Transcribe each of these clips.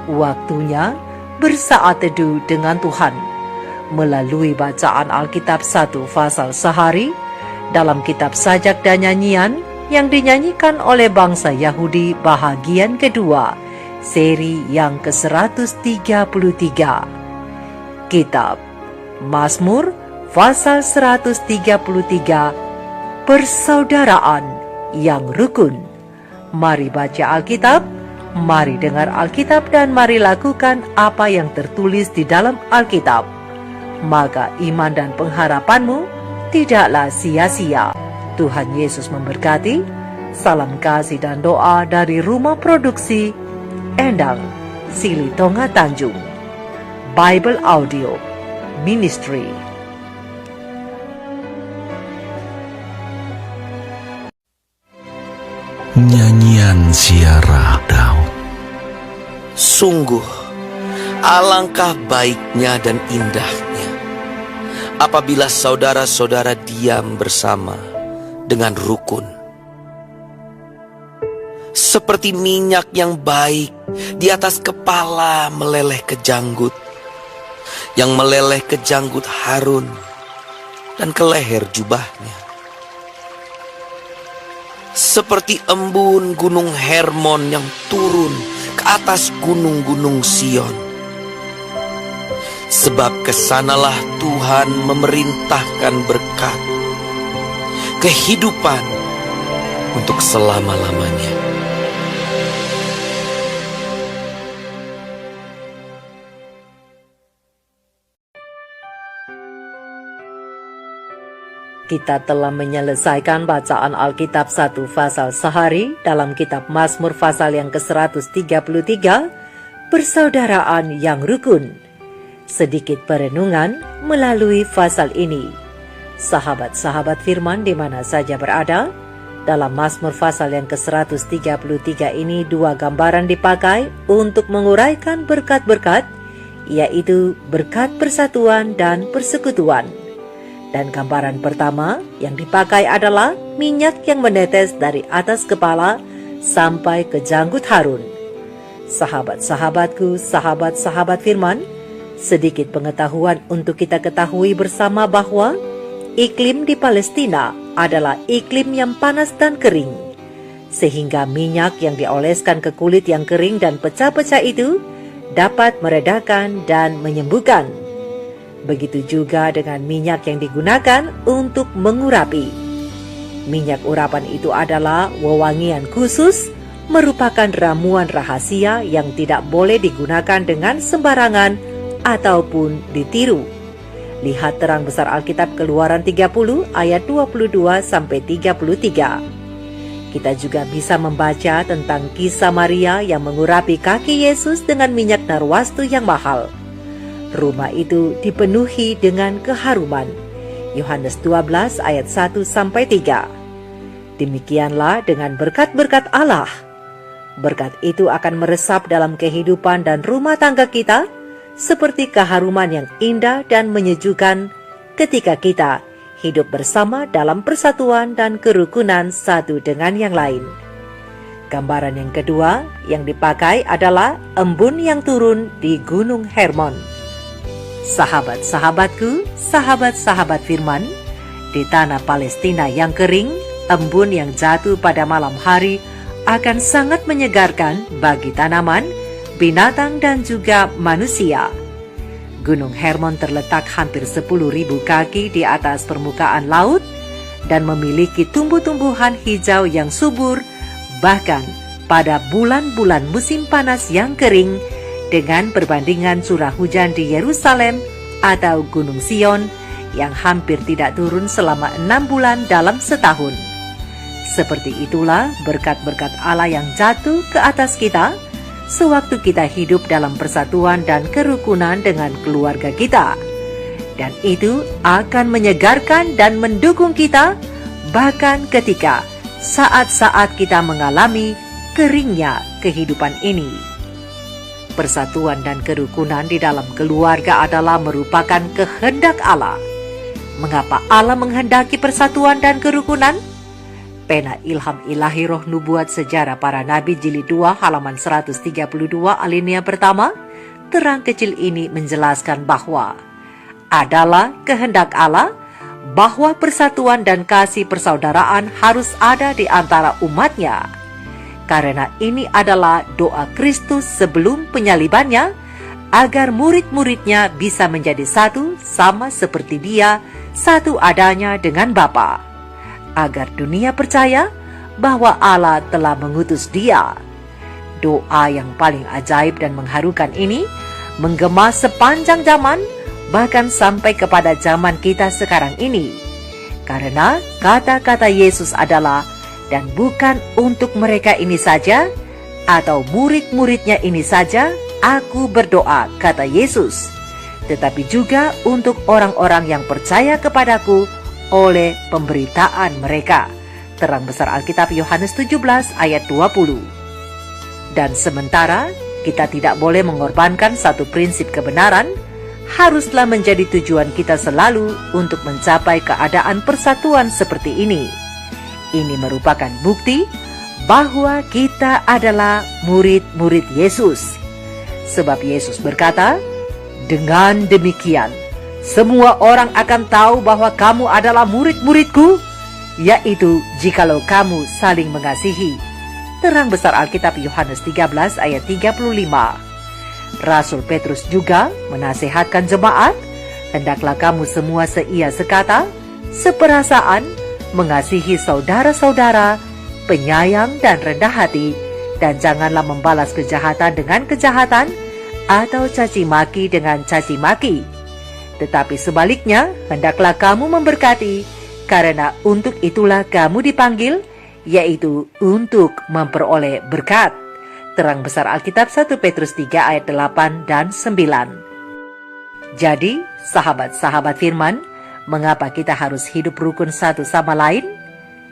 Waktunya bersaat teduh dengan Tuhan melalui bacaan Alkitab 1 pasal sehari dalam kitab sajak dan nyanyian yang dinyanyikan oleh bangsa Yahudi bahagian kedua, seri yang ke-133. Kitab Mazmur pasal 133, persaudaraan yang rukun. Mari baca Alkitab, mari dengar Alkitab, dan mari lakukan apa yang tertulis di dalam Alkitab. Maka iman dan pengharapanmu tidaklah sia-sia. Tuhan Yesus memberkati. Salam kasih dan doa dari Rumah Produksi Endang, Silitonga Tanjung. Bible Audio Ministry. Nyanyian Ziarah Daud. Sungguh, alangkah baiknya dan indahnya apabila saudara-saudara diam bersama dengan rukun. Seperti minyak yang baik di atas kepala meleleh ke janggut, yang meleleh ke janggut Harun dan ke leher jubahnya. Seperti embun gunung Hermon yang turun ke atas gunung-gunung Sion. Sebab kesanalah Tuhan memerintahkan berkat, kehidupan untuk selama-lamanya. Kita telah menyelesaikan bacaan Alkitab 1 pasal sehari dalam kitab Mazmur pasal yang ke-133, persaudaraan yang rukun. Sedikit perenungan melalui pasal ini. Sahabat-sahabat firman di mana saja berada, dalam Mazmur pasal yang ke-133 ini dua gambaran dipakai untuk menguraikan berkat-berkat, yaitu berkat persatuan dan persekutuan. Dan gambaran pertama yang dipakai adalah minyak yang menetes dari atas kepala sampai ke janggut Harun. Sahabat-sahabatku, sahabat-sahabat firman, sedikit pengetahuan untuk kita ketahui bersama bahwa iklim di Palestina adalah iklim yang panas dan kering, sehingga minyak yang dioleskan ke kulit yang kering dan pecah-pecah itu dapat meredakan dan menyembuhkan. Begitu juga dengan minyak yang digunakan untuk mengurapi. Minyak urapan itu adalah wewangian khusus, merupakan ramuan rahasia yang tidak boleh digunakan dengan sembarangan ataupun ditiru. Lihat terang besar Alkitab Keluaran 30 ayat 22-33. Kita juga bisa membaca tentang kisah Maria yang mengurapi kaki Yesus dengan minyak narwastu yang mahal. Rumah itu dipenuhi dengan keharuman. Yohanes 12 ayat 1-3. Demikianlah dengan berkat-berkat Allah. Berkat itu akan meresap dalam kehidupan dan rumah tangga kita seperti keharuman yang indah dan menyejukkan ketika kita hidup bersama dalam persatuan dan kerukunan satu dengan yang lain. Gambaran yang kedua yang dipakai adalah embun yang turun di Gunung Hermon. Sahabat-sahabatku, sahabat-sahabat firman, di tanah Palestina yang kering, embun yang jatuh pada malam hari akan sangat menyegarkan bagi tanaman, binatang, dan juga manusia. Gunung Hermon terletak hampir 10.000 kaki di atas permukaan laut dan memiliki tumbuh-tumbuhan hijau yang subur, bahkan pada bulan-bulan musim panas yang kering, dengan perbandingan curah hujan di Yerusalem atau Gunung Sion yang hampir tidak turun selama 6 bulan dalam setahun. Seperti itulah berkat-berkat Allah yang jatuh ke atas kita sewaktu kita hidup dalam persatuan dan kerukunan dengan keluarga kita. Dan itu akan menyegarkan dan mendukung kita bahkan ketika saat-saat kita mengalami keringnya kehidupan ini. Persatuan dan kerukunan di dalam keluarga adalah merupakan kehendak Allah. Mengapa Allah menghendaki persatuan dan kerukunan? Pena Ilham Ilahi Roh Nubuat Sejarah Para Nabi Jilid 2 halaman 132 alinea pertama, terang kecil ini menjelaskan bahwa adalah kehendak Allah bahwa persatuan dan kasih persaudaraan harus ada di antara umatnya. Karena ini adalah doa Kristus sebelum penyalibannya, agar murid-muridnya bisa menjadi satu sama seperti Dia, satu adanya dengan Bapa. Agar dunia percaya bahwa Allah telah mengutus Dia. Doa yang paling ajaib dan mengharukan ini menggema sepanjang zaman, bahkan sampai kepada zaman kita sekarang ini. Karena kata-kata Yesus adalah, dan bukan untuk mereka ini saja, atau murid-muridnya ini saja, aku berdoa, kata Yesus, tetapi juga untuk orang-orang yang percaya kepadaku oleh pemberitaan mereka. Terang besar Alkitab Yohanes 17 ayat 20. Dan sementara kita tidak boleh mengorbankan satu prinsip kebenaran, haruslah menjadi tujuan kita selalu untuk mencapai keadaan persatuan seperti ini. Ini merupakan bukti bahwa kita adalah murid-murid Yesus. Sebab Yesus berkata, dengan demikian, semua orang akan tahu bahwa kamu adalah murid-muridku, yaitu jikalau kamu saling mengasihi. Terang besar Alkitab Yohanes 13 ayat 35. Rasul Petrus juga menasihatkan jemaat, hendaklah kamu semua seia sekata, seperasaan, mengasihi saudara-saudara, penyayang dan rendah hati, dan janganlah membalas kejahatan dengan kejahatan, atau caci maki dengan caci maki. Tetapi sebaliknya, hendaklah kamu memberkati, karena untuk itulah kamu dipanggil, yaitu untuk memperoleh berkat. Terang besar Alkitab 1 Petrus 3 ayat 8 dan 9. Jadi, sahabat-sahabat firman, mengapa kita harus hidup rukun satu sama lain?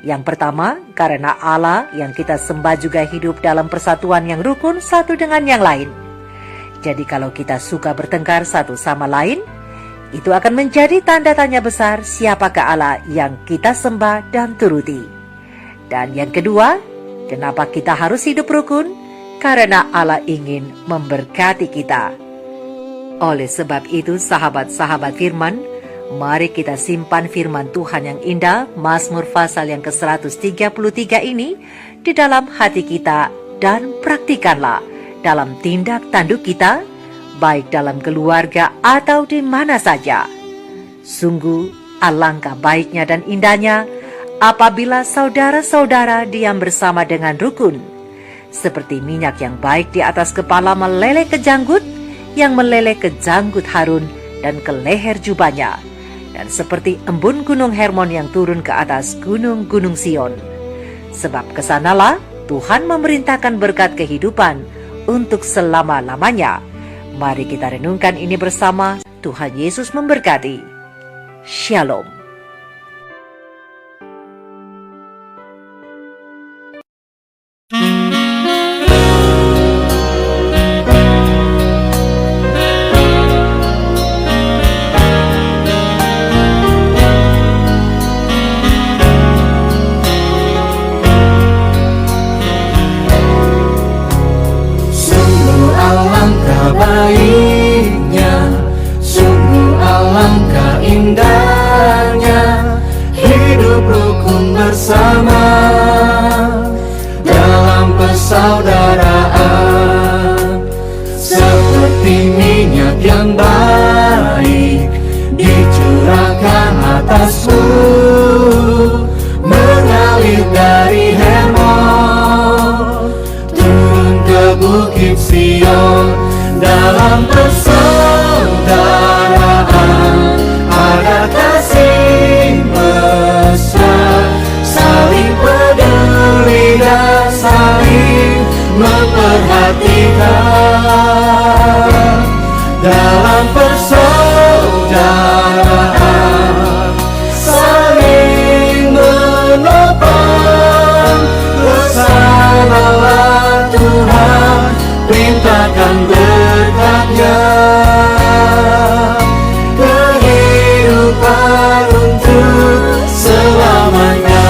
Yang pertama, karena Allah yang kita sembah juga hidup dalam persatuan yang rukun satu dengan yang lain. Jadi kalau kita suka bertengkar satu sama lain, itu akan menjadi tanda tanya besar siapakah Allah yang kita sembah dan turuti. Dan yang kedua, kenapa kita harus hidup rukun? Karena Allah ingin memberkati kita. Oleh sebab itu, sahabat-sahabat firman, mari kita simpan firman Tuhan yang indah, Mazmur pasal yang ke-133 ini, di dalam hati kita dan praktikanlah dalam tindak tanduk kita, baik dalam keluarga atau di mana saja. Sungguh alangkah baiknya dan indahnya apabila saudara-saudara diam bersama dengan rukun, seperti minyak yang baik di atas kepala meleleh ke janggut, yang meleleh ke janggut Harun dan ke leher jubahnya, dan seperti embun gunung Hermon yang turun ke atas gunung-gunung Sion. Sebab kesanalah Tuhan memerintahkan berkat kehidupan untuk selama-lamanya. Mari kita renungkan ini bersama. Tuhan Yesus memberkati. Shalom. Baiknya, sungguh alangkah indahnya hidup rukun bersama dalam persaudaraan, seperti minyak yang baik dicurahkan atasmu, mengalir dari Hermon turun ke bukit Sion. Dalam persaudaraan ada kasih mesra, saling peduli dan saling memperhatikan. Dalam persaudaraan saling menopang, bersamalah Tuhan perintahkan berkatnya, kehidupan untuk selamanya.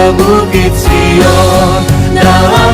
Bukit Sion dalam